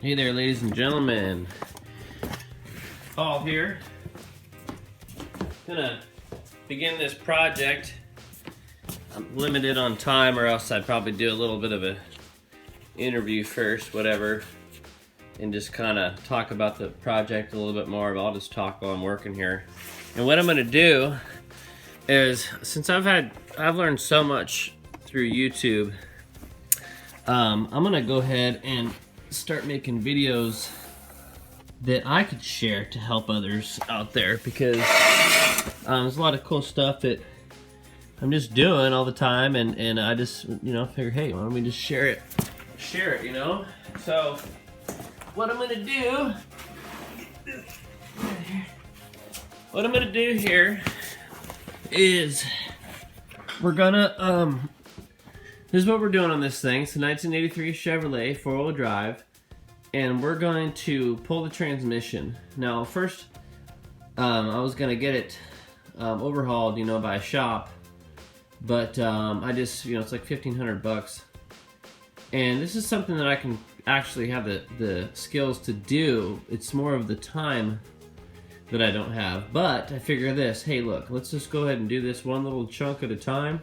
Hey there, ladies and gentlemen. Paul here. Gonna begin this project. I'm limited on time, or else I'd probably do a little bit of a interview first, whatever, and just kind of talk about the project a little bit more. But I'll just talk while I'm working here. And what I'm gonna do is, since I've learned so much through YouTube, I'm gonna go ahead and start making videos that I could share to help others out there, because there's a lot of cool stuff that I'm just doing all the time, and I just, figure, hey, why don't we just share it, So what I'm gonna do here is we're gonna this is what we're doing on this thing. It's a 1983 Chevrolet 4-wheel drive, and we're going to pull the transmission. Now, first, I was gonna get it overhauled, by a shop, but I just, it's like $1,500, and this is something that I can actually have the skills to do. It's more of the time that I don't have, but I figure this, hey, look, let's just go ahead and do this one little chunk at a time.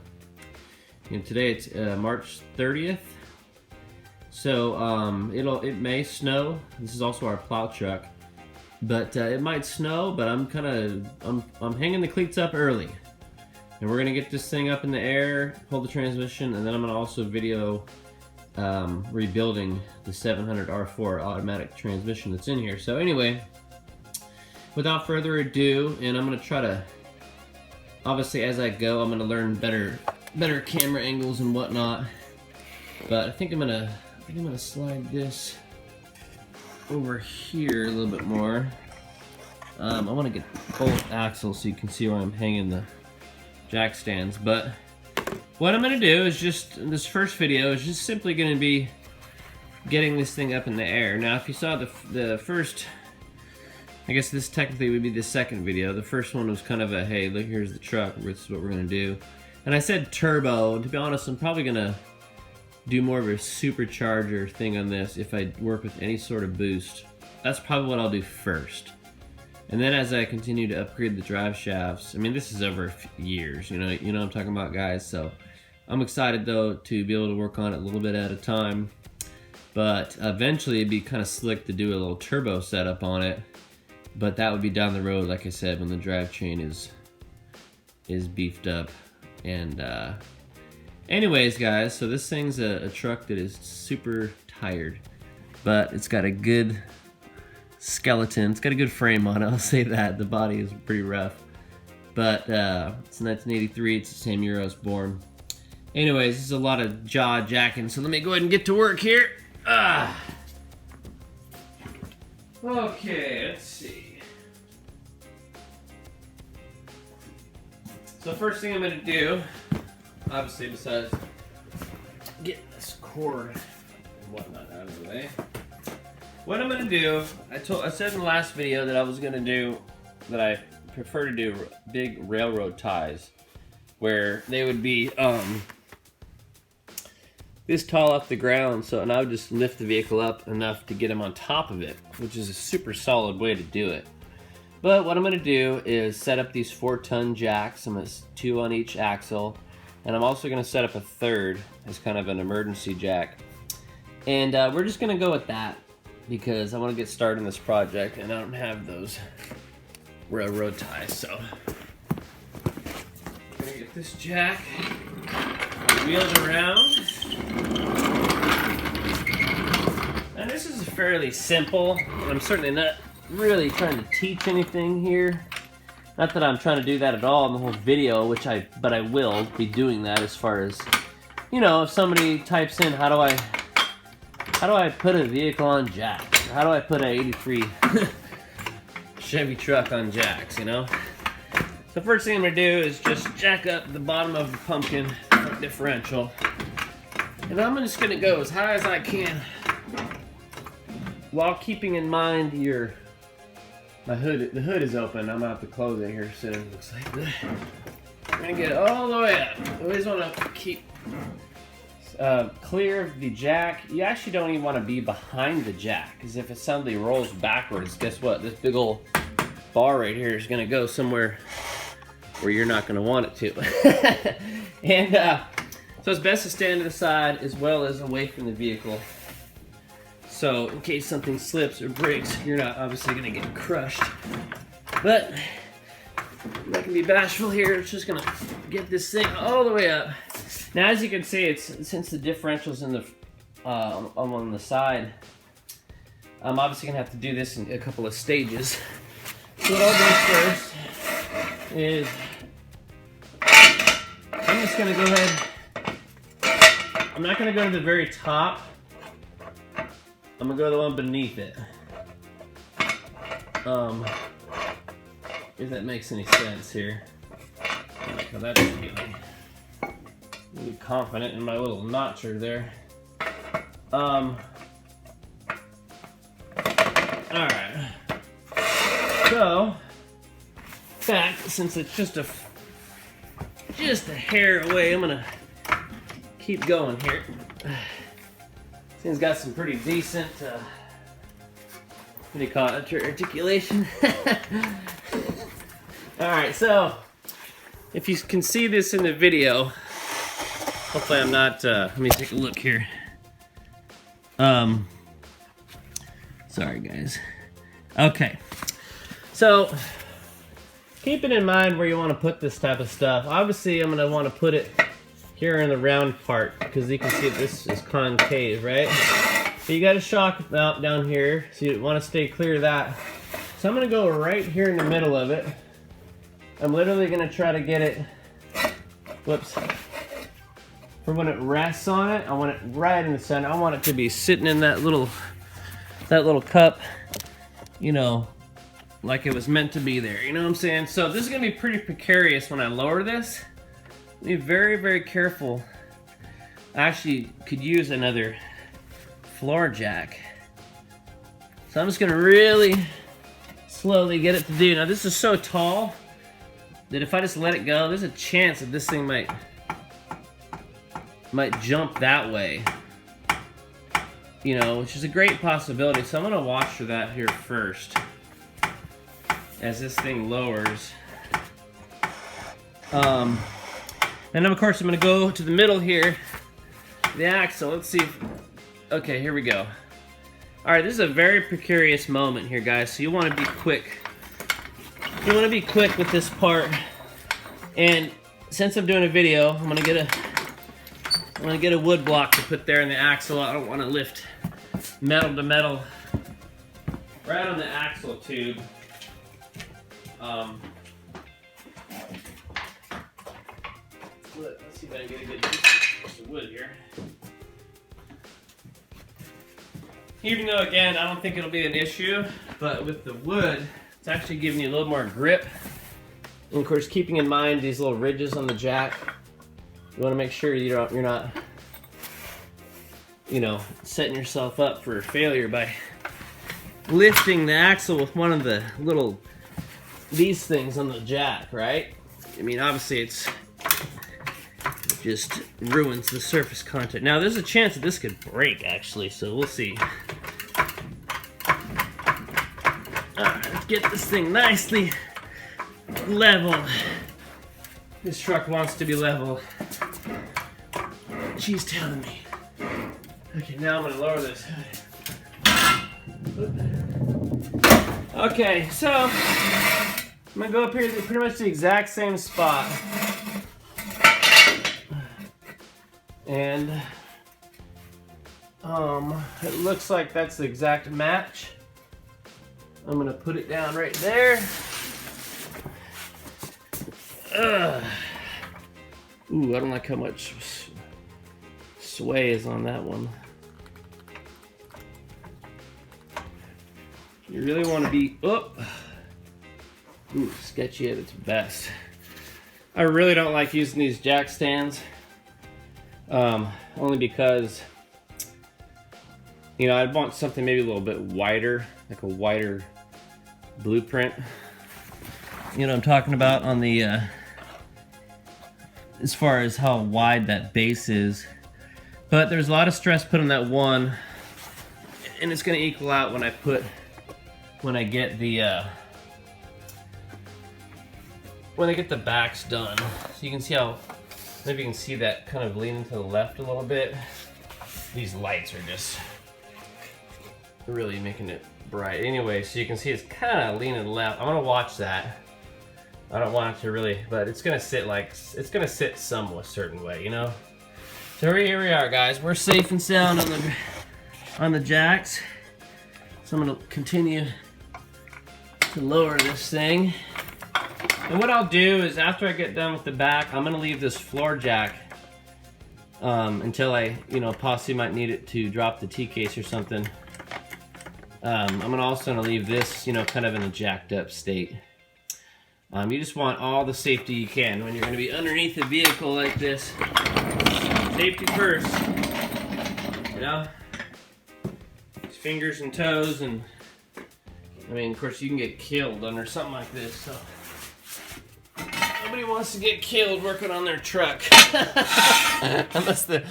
And today it's March 30th, so it may snow. This is also our plow truck, but it might snow. But I'm hanging the cleats up early, and we're gonna get this thing up in the air, pull the transmission, and then I'm gonna also video rebuilding the 700 R4 automatic transmission that's in here. So anyway, without further ado, and I'm gonna try to, obviously as I go, I'm gonna learn better camera angles and whatnot, but I think I'm gonna slide this over here a little bit more. I want to get both axles so you can see where I'm hanging the jack stands. But what I'm gonna do is just, this first video is just simply gonna be getting this thing up in the air. Now, if you saw the first, I guess this technically would be the second video. The first one was kind of a, hey, look, here's the truck, this is what we're gonna do. And I said turbo. To be honest, I'm probably gonna do more of a supercharger thing on this if I work with any sort of boost. That's probably what I'll do first. And then as I continue to upgrade the drive shafts, I mean, this is over years, you know what I'm talking about, guys. So I'm excited though to be able to work on it a little bit at a time. But eventually it'd be kind of slick to do a little turbo setup on it. But that would be down the road, like I said, when the drivetrain is beefed up. And anyways, guys, so this thing's a truck that is super tired, but it's got a good skeleton. It's got a good frame on it, I'll say that. The body is pretty rough, but it's 1983. It's the same year I was born. Anyways, this is a lot of jaw jacking, so let me go ahead and get to work here. Okay, let's see. So first thing I'm going to do, obviously, besides getting this cord and whatnot out of the way, what I'm going to do, I said in the last video that I was going to do, that I prefer to do big railroad ties, where they would be this tall off the ground, and I would just lift the vehicle up enough to get them on top of it, which is a super solid way to do it. But what I'm going to do is set up these 4-ton jacks. I'm going to 2 on each axle, and I'm also going to set up a third as kind of an emergency jack. And we're just going to go with that because I want to get started in this project, and I don't have those railroad ties. So I'm going to get this jack wheeled around. And this is fairly simple. I'm certainly not really trying to teach anything here. Not that I'm trying to do that at all in the whole video, but I will be doing that as far as, if somebody types in how do I put a vehicle on jacks? Or how do I put a 83 Chevy truck on jacks, So first thing I'm gonna do is just jack up the bottom of the pumpkin differential. And I'm just gonna go as high as I can while keeping in mind the hood is open. I'm gonna have to close it here soon. It looks like that. I'm gonna get it all the way up. I always want to keep clear of the jack. You actually don't even want to be behind the jack, because if it suddenly rolls backwards, guess what? This big old bar right here is going to go somewhere where you're not going to want it to. And so it's best to stand to the side as well as away from the vehicle. So in case something slips or breaks, you're not obviously going to get crushed. But I'm not going to be bashful here. It's just going to get this thing all the way up. Now, as you can see, it's since the differential's in the on the side, I'm obviously going to have to do this in a couple of stages. So what I'll do first is I'm just going to go ahead. I'm not going to go to the very top. I'm going to go to the one beneath it. If that makes any sense here. I like how that's feeling. Really confident in my little notcher there. Alright. So, in fact, since it's just a hair away, I'm gonna keep going here. This thing's got some pretty decent, what do you call it, articulation? Alright, so, if you can see this in the video, hopefully I'm not, let me take a look here. Sorry guys. Okay, so, keeping in mind where you want to put this type of stuff, obviously I'm going to want to put it here in the round part, because you can see this is concave, right? So you got a shock mount down here, so you want to stay clear of that. So I'm going to go right here in the middle of it. I'm literally going to try to get it, whoops, for when it rests on it, I want it right in the center. I want it to be sitting in that little cup, you know, like it was meant to be there, you know what I'm saying? So this is going to be pretty precarious when I lower this. Be very, very careful. I actually could use another floor jack. So I'm just going to really slowly get it to do. Now this is so tall that if I just let it go, there's a chance that this thing might jump that way. You know, which is a great possibility. So I'm going to watch for that here first, as this thing lowers. And then of course I'm going to go to the middle here, the axle. Let's see if, okay, here we go. Alright, this is a very precarious moment here, guys, so you want to be quick. You want to be quick with this part. And since I'm doing a video, I'm going to get a wood block to put there in the axle. I don't want to lift metal to metal right on the axle tube. Let's see if I can get a good piece of wood here. Even though, again, I don't think it'll be an issue, but with the wood, it's actually giving you a little more grip. And of course, keeping in mind these little ridges on the jack, you want to make sure you're not, you know, setting yourself up for failure by lifting the axle with one of the little, these things on the jack, right? I mean, obviously it just ruins the surface contact. Now, there's a chance that this could break, actually, so we'll see. Alright, let's get this thing nicely level. This truck wants to be level. She's telling me. Okay, now I'm going to lower this. Okay, so I'm going to go up here to pretty much the exact same spot. And it looks like that's the exact match. I'm going to put it down right there. Ooh, I don't like how much sway is on that one. You really want to be sketchy at its best. I really don't like using these jack stands, only because, you know, I'd want something maybe a little bit wider, like a wider blueprint. You know what I'm talking about on the as far as how wide that base is. But there's a lot of stress put on that one, and it's gonna equal out when I get the backs done. So you can see how, maybe you can see that kind of leaning to the left a little bit. These lights are just really making it bright. Anyway, so you can see it's kind of leaning left. I'm gonna watch that. I don't want it to really, but it's gonna sit somewhat certain way, you know? So here we are, guys. We're safe and sound on the jacks. So I'm gonna continue to lower this thing. And what I'll do is after I get done with the back, I'm gonna leave this floor jack until I, possibly might need it to drop the T-case or something. I'm also gonna leave this, kind of in a jacked up state. You just want all the safety you can when you're gonna be underneath a vehicle like this. Safety first, fingers and toes, and of course you can get killed under something like this, so nobody wants to get killed working on their truck. unless they're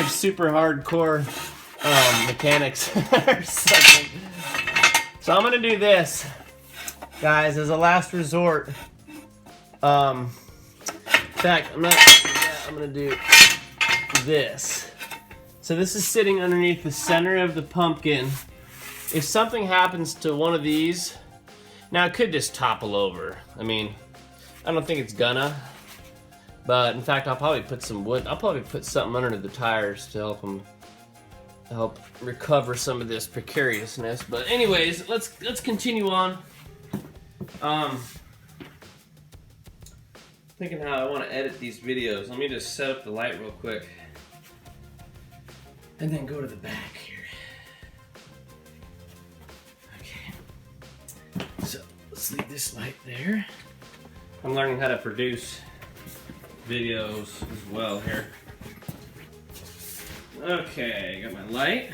super hardcore mechanics or something. So I'm gonna do this, guys, as a last resort. In fact, I'm gonna do this. So this is sitting underneath the center of the pumpkin. If something happens to one of these, now it could just topple over. I don't think it's gonna, but in fact I'll probably put some wood. I'll probably put something under the tires to help recover some of this precariousness. But anyways, let's continue on. Thinking how I want to edit these videos. Let me just set up the light real quick, and then go to the back here. Okay. So let's leave this light there. I'm learning how to produce videos as well here. Okay, got my light.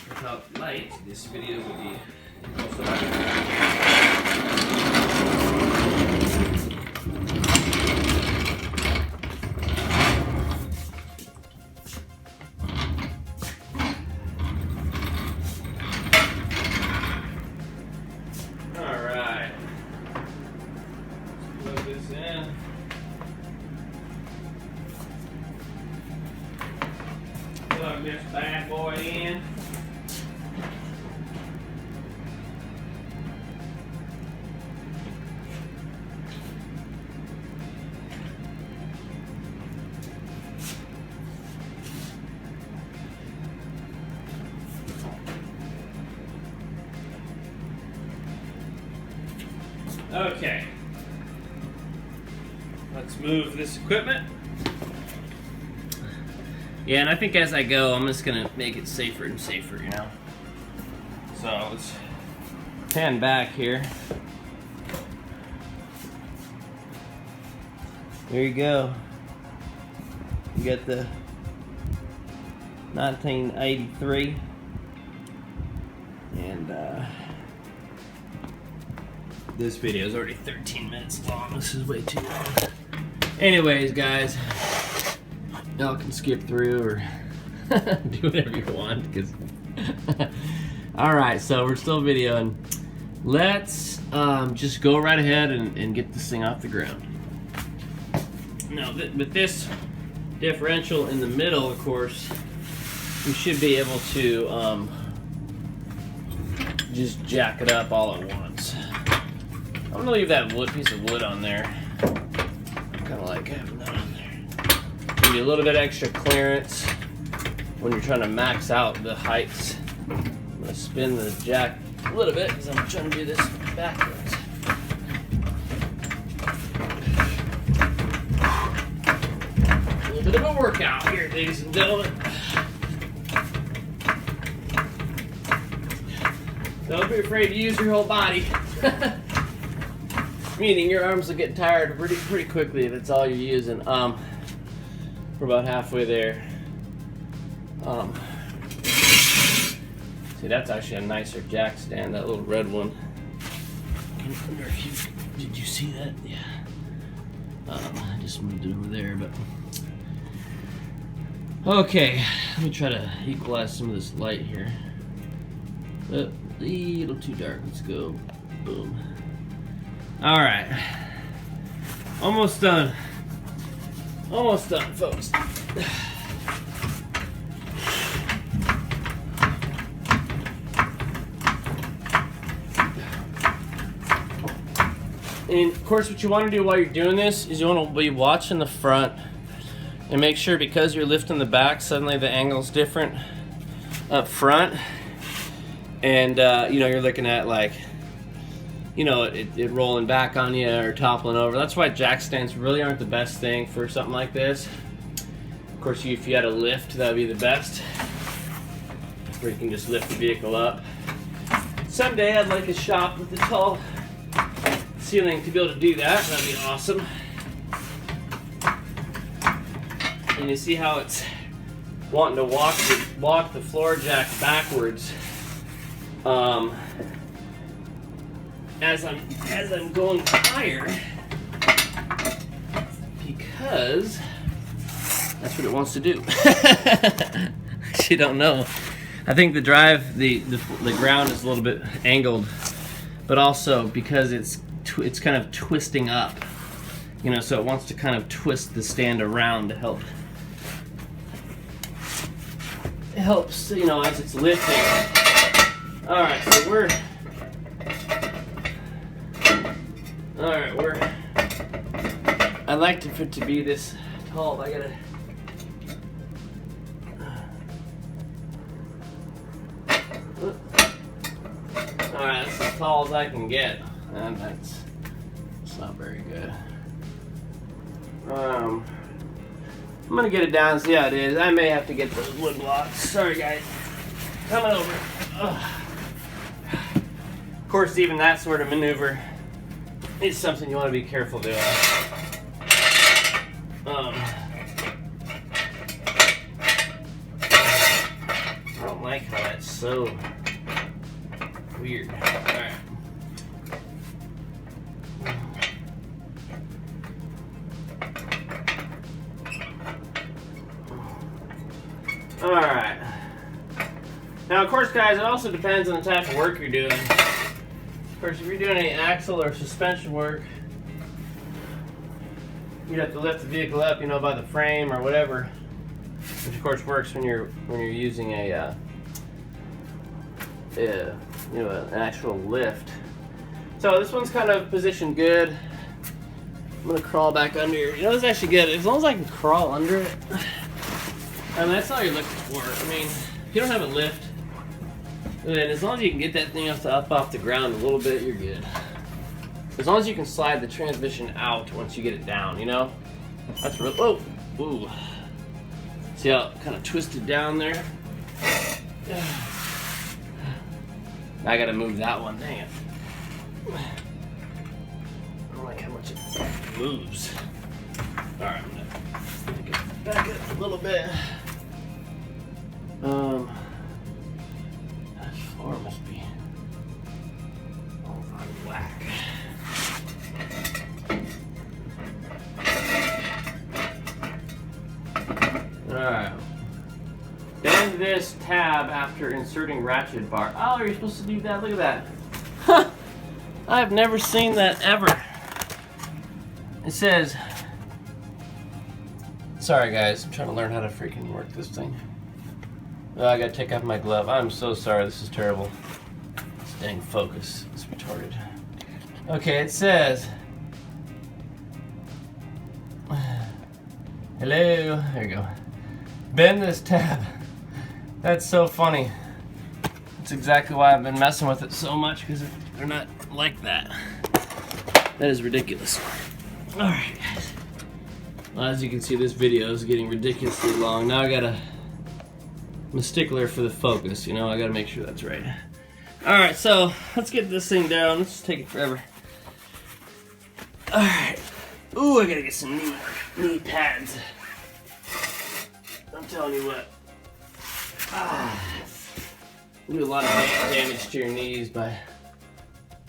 Without light, this video would be also this bad boy in. Okay. Let's move this equipment. Yeah, and I think as I go, I'm just gonna make it safer and safer, So let's pan back here. There you go. You got the 1983, and this video is already 13 minutes long. This is way too long. Anyways, guys. Y'all can skip through or do whatever you want, because alright, so we're still videoing. Let's just go right ahead and get this thing off the ground. Now with this differential in the middle, of course, we should be able to just jack it up all at once. I'm gonna leave that piece of wood on there. I kind of like having that on there. Give you a little bit extra clearance when you're trying to max out the heights. I'm gonna spin the jack a little bit because I'm trying to do this backwards. A little bit of a workout here, ladies and gentlemen. Don't be afraid to use your whole body. Meaning your arms will get tired pretty quickly if it's all you're using. We're about halfway there. See, that's actually a nicer jack stand, that little red one. I wonder if did you see that? Yeah. I just moved it over there, but Okay, let me try to equalize some of this light here. A little too dark. Let's go. Boom. All right. Almost done. Almost done, folks. And of course, what you want to do while you're doing this is you want to be watching the front and make sure, because you're lifting the back, suddenly the angle's different up front. And you know, you're looking at, like, you know, it rolling back on you or toppling over. That's why jack stands really aren't the best thing for something like this. Of course, if you had a lift, that would be the best, where you can just lift the vehicle up. Someday I'd like a shop with a tall ceiling to be able to do that. That'd be awesome. And you see how it's wanting to walk the floor jack backwards as I'm going higher, because that's what it wants to do. You don't know. I think the drive, the ground is a little bit angled, but also because it's kind of twisting up, you know, so it wants to kind of twist the stand around to help. It helps, you know, as it's lifting. All right, so we're I like for it to be this tall. I gotta. All right, that's as tall as I can get, and that's not very good. I'm gonna get it down, see how it is. I may have to get those wood blocks. Sorry, guys. Coming over. Ugh. Of course, even that sort of maneuver is something you want to be careful doing. I don't like how that's so weird. All right. All right. Now, of course, guys, it also depends on the type of work you're doing. Of course, if you're doing any axle or suspension work, you'd have to lift the vehicle up, you know, by the frame or whatever, which of course works when you're using an actual lift. So this one's kind of positioned good. I'm gonna crawl back under here. You know, it's actually good as long as I can crawl under it. I mean, that's all you're looking for. I mean, if you don't have a lift, then as long as you can get that thing up off the ground a little bit, you're good. As long as you can slide the transmission out once you get it down, you know? That's real. Whoa! Ooh. See how it kind of twisted down there? I gotta move that one. Dang it. I don't like how much it moves. Alright, I'm gonna get it back up a little bit. That floor must be all out of whack. Alright. Bend this tab after inserting ratchet bar. Oh, you're supposed to do that. Look at that. Huh. I've never seen that ever. It says... Sorry guys, I'm trying to learn how to freaking work this thing. Oh, I gotta take off my glove. I'm so sorry, this is terrible. This dang focus is retarded. Okay, it says... Hello, there you go. Bend this tab. That's so funny. That's exactly why I've been messing with it so much, because they're not like that. That is ridiculous. Alright guys. Well, as you can see, this video is getting ridiculously long. Now I'm a stickler for the focus, you know, I gotta make sure that's right. Alright, so let's get this thing down. Let's take it forever. Alright. Ooh, I gotta get some knee pads. I'm telling you what. You do a lot of damage to your knees by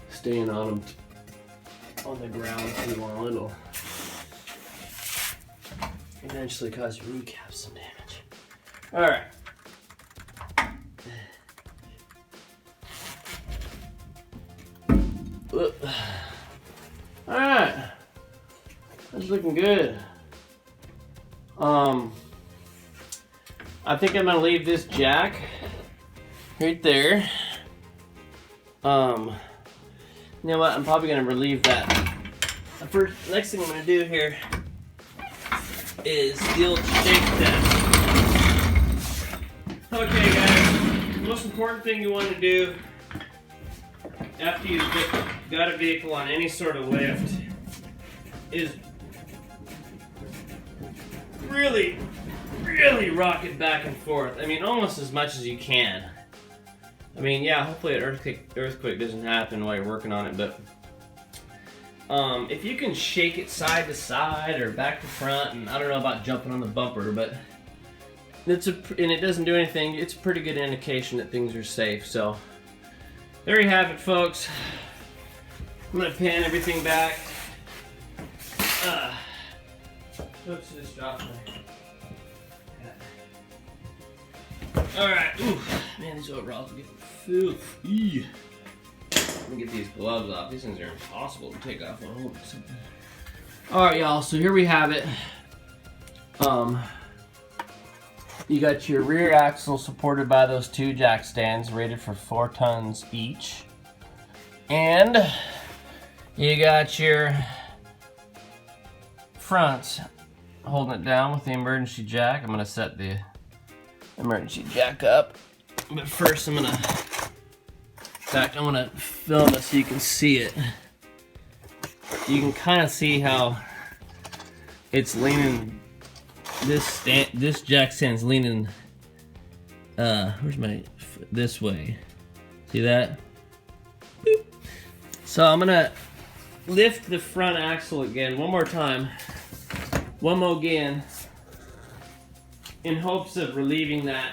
staying on them on the ground too long. It'll eventually cause your kneecaps some damage. All right. All right. That's looking good. I think I'm gonna leave this jack right there. You know what? I'm probably gonna relieve that. The next thing I'm gonna do here is the old shake test. Okay, guys. The most important thing you want to do after you've got a vehicle on any sort of lift is really rock it back and forth. I mean, almost as much as you can. I mean, yeah, hopefully an earthquake doesn't happen while you're working on it, but if you can shake it side to side or back to front, and I don't know about jumping on the bumper, but and it doesn't do anything, it's a pretty good indication that things are safe. So there you have it, folks. I'm gonna pan everything back. Oops, just dropped my. Alright, man, these overalls are getting filthy. Let me get these gloves off. These things are impossible to take off on holding something. Alright, y'all, so here we have it. You got your rear axle supported by those 2 jack stands rated for 4 tons each. And you got your front holding it down with the emergency jack. I'm going to set the emergency jack up, but first I'm gonna film it so you can see it. You can kind of see how it's leaning. This jack stand's leaning. This way? See that? Boop. So I'm gonna lift the front axle again one more time. One more again. In hopes of relieving that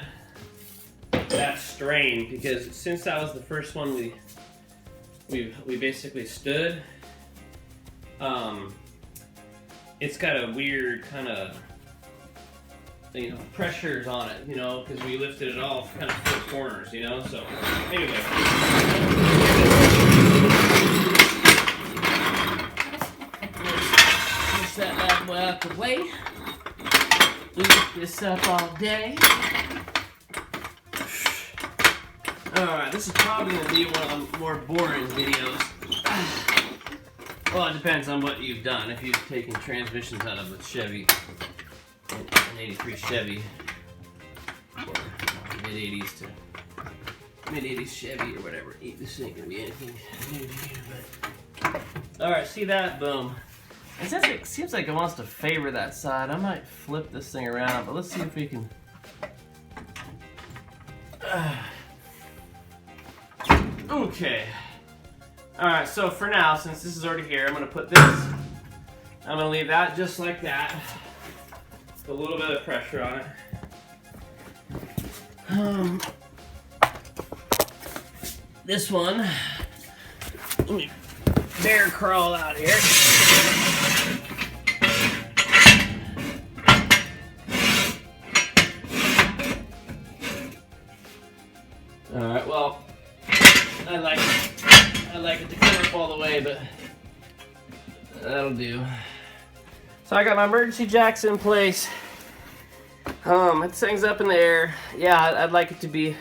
strain, because since that was the first one we basically stood, it's got a weird kind of, you know, pressures on it, you know, because we lifted it all kind of 4 corners, you know. So anyway, push that bad boy out the way. Lift this up all day. Alright, this is probably going to be one of the more boring videos. Well, it depends on what you've done. If you've taken transmissions out of a Chevy, an 83 Chevy, or mid-80s to mid-80s Chevy or whatever. This ain't going to be anything new to you, but... Alright, see that? Boom. It seems like it wants to favor that side. I might flip this thing around, but let's see if we can. Okay. Alright, so for now, since this is already here, I'm going to put this. I'm going to leave that just like that. Put a little bit of pressure on it. This one. Let me bear crawl out here. Alright, well, I like it to come up all the way, but that'll do. So I got my emergency jacks in place. It thing's up in the air. Yeah, I'd like it to be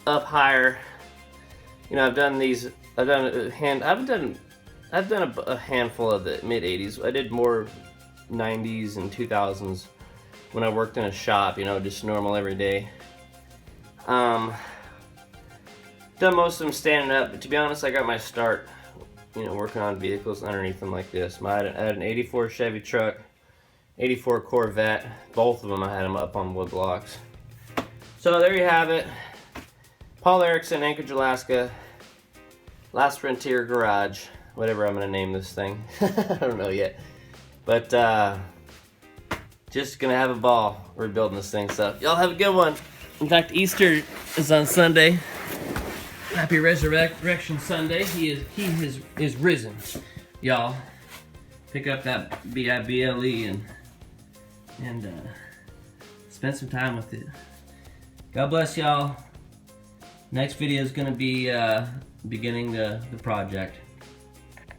up higher. You know, I've done a handful of the mid-80s. I did more 90s and 2000s when I worked in a shop, you know, just normal every day. Done most of them standing up, but to be honest, I got my start, you know, working on vehicles underneath them like this. I had an 84 Chevy truck, 84 Corvette, both of them I had them up on wood blocks. So there you have it. Paul Erickson, Anchorage, Alaska. Last Frontier Garage, whatever I'm gonna name this thing. I don't know yet. But just gonna have a ball rebuilding this thing. So y'all have a good one. In fact, Easter is on Sunday. Happy Resurrection Sunday. He is risen. Y'all pick up that BIBLE and spend some time with it. God bless y'all. Next video is gonna be beginning the project.